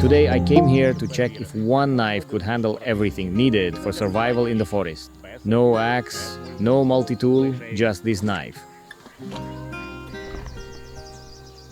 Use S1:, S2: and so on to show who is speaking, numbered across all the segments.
S1: Today I came here to check if one knife could handle everything needed for survival in the forest. No axe, no multi-tool, just this knife.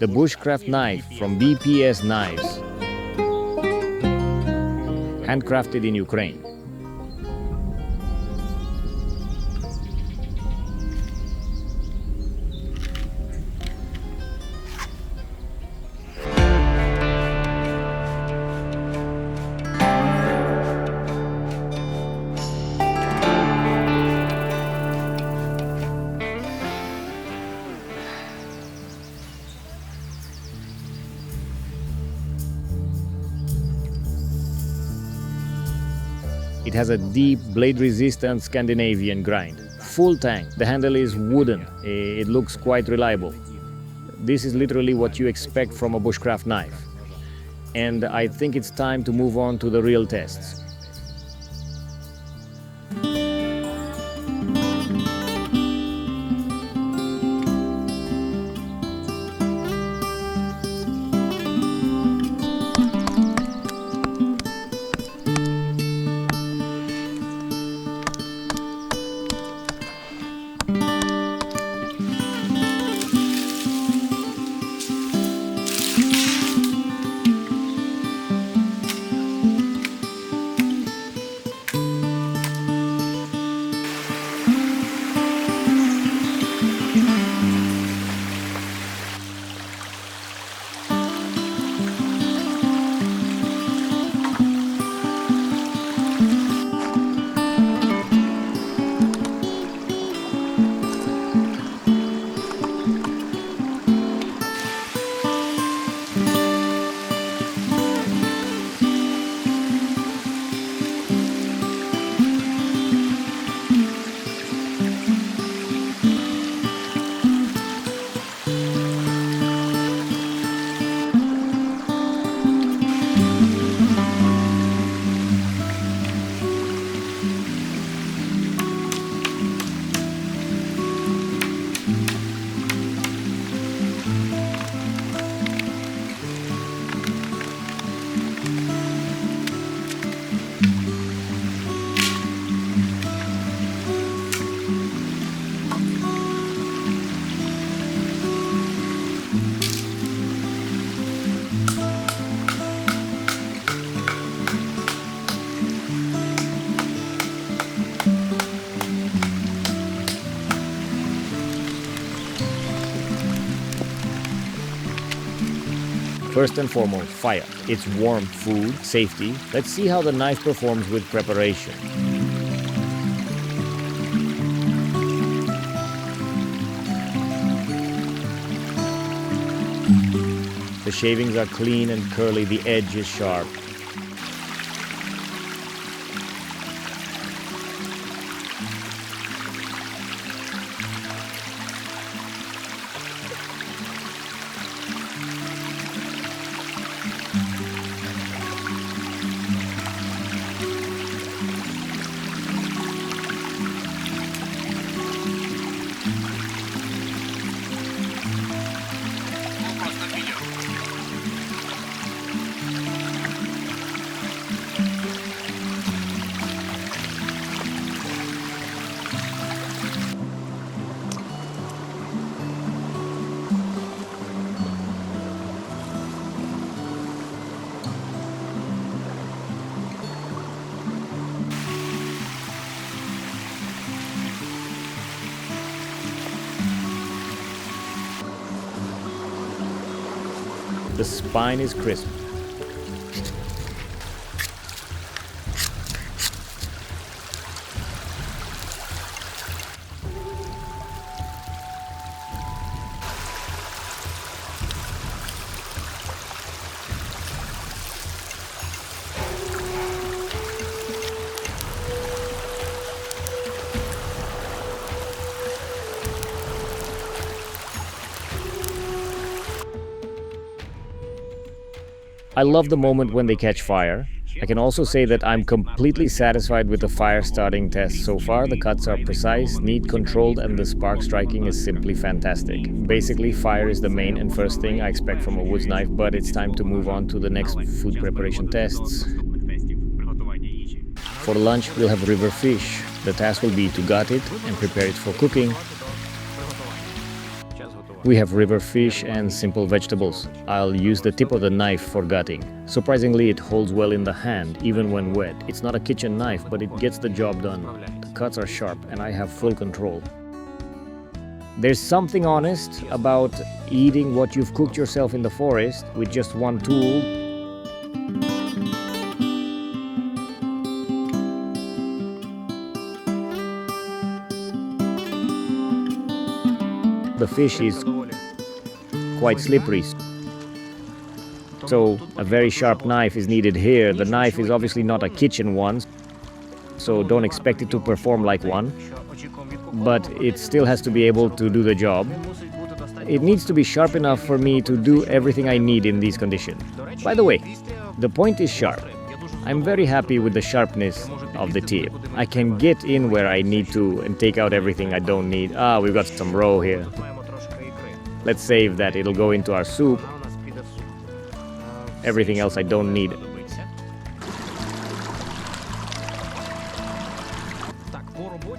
S1: The bushcraft knife from BPS Knives, handcrafted in Ukraine. It has a deep, blade-resistant Scandinavian grind. Full tang. The handle is wooden. It looks quite reliable. This is literally what you expect from a bushcraft knife. And I think it's time to move on to the real tests. First and foremost, fire. It's warm food, safety. Let's see how the knife performs with preparation. The shavings are clean and curly, the edge is sharp. The spine is crisp. I love the moment when they catch fire. I can also say that I'm completely satisfied with the fire starting test so far. The cuts are precise, neat, controlled, and the spark striking is simply fantastic. Basically, fire is the main and first thing I expect from a woods knife, but it's time to move on to the next food preparation tests. For lunch, we'll have river fish. The task will be to gut it and prepare it for cooking. We have river fish and simple vegetables. I'll use the tip of the knife for gutting. Surprisingly, it holds well in the hand, even when wet. It's not a kitchen knife, but it gets the job done. The cuts are sharp and I have full control. There's something honest about eating what you've cooked yourself in the forest with just one tool. The fish is quite slippery, so a very sharp knife is needed here. The knife is obviously not a kitchen one, so don't expect it to perform like one, but it still has to be able to do the job. It needs to be sharp enough for me to do everything I need in these conditions. By the way, the point is sharp. I'm very happy with the sharpness of the tip. I can get in where I need to and take out everything I don't need. We've got some roe here. Let's save that, it'll go into our soup. Everything else I don't need.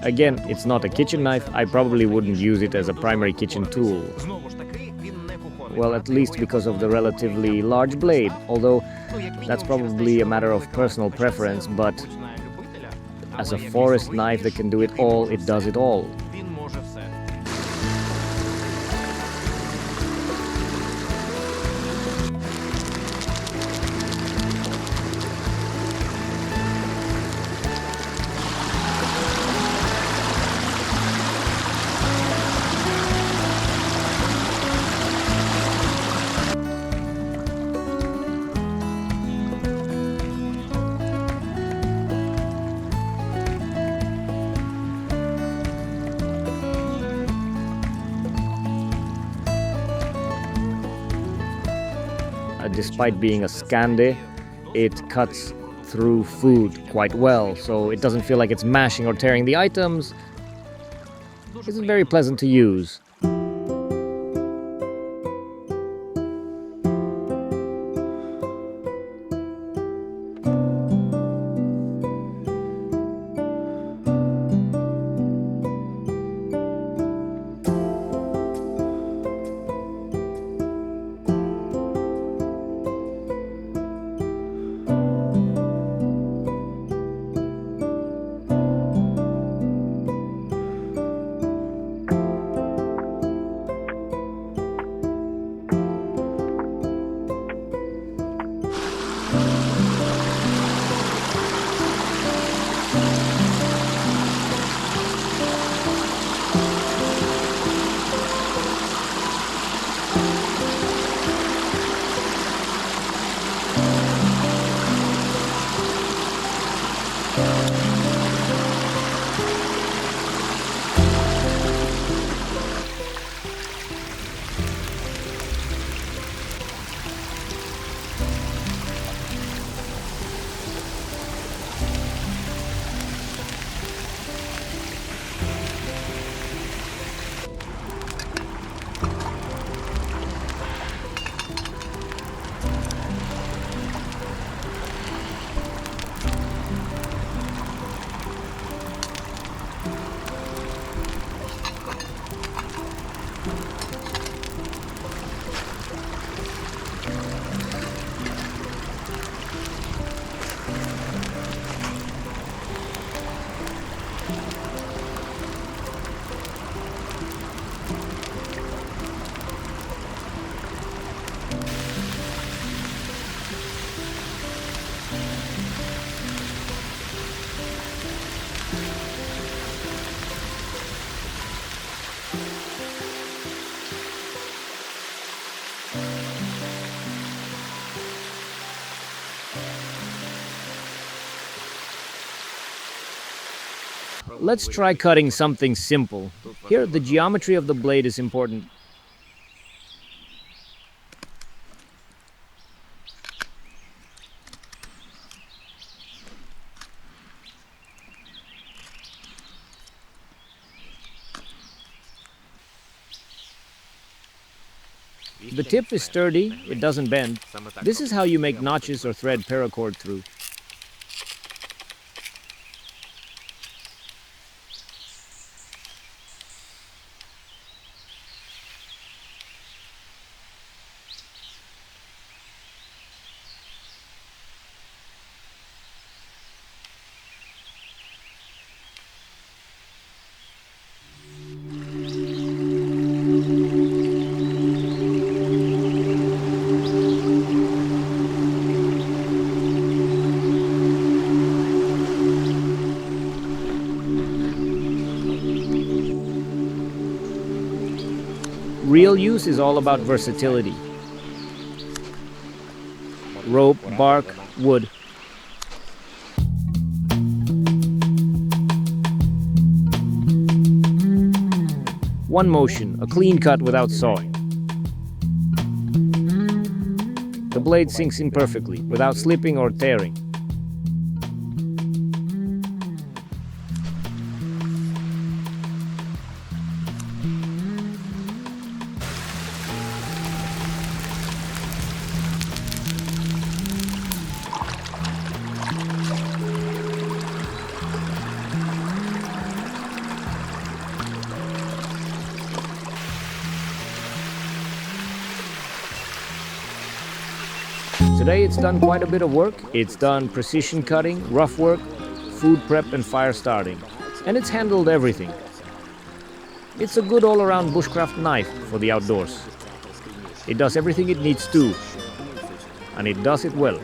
S1: Again, it's not a kitchen knife. I probably wouldn't use it as a primary kitchen tool. Well, at least because of the relatively large blade, although that's probably a matter of personal preference, but as a forest knife that can do it all, it does it all. Despite being a Scandi, it cuts through food quite well, so it doesn't feel like it's mashing or tearing the items. It's very pleasant to use. Let's try cutting something simple. Here, the geometry of the blade is important. The tip is sturdy, it doesn't bend. This is how you make notches or thread paracord through. Real use is all about versatility. Rope, bark, wood. One motion, a clean cut without sawing. The blade sinks in perfectly, without slipping or tearing. Today it's done quite a bit of work. It's done precision cutting, rough work, food prep and fire starting. And it's handled everything. It's a good all-around bushcraft knife for the outdoors. It does everything it needs to, and it does it well.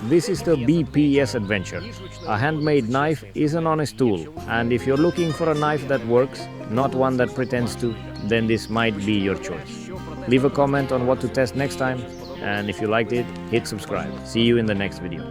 S1: This is the BPS adventure. A handmade knife is an honest tool, and if you're looking for a knife that works, not one that pretends to, then this might be your choice. Leave a comment on what to test next time, and if you liked it, hit subscribe. See you in the next video.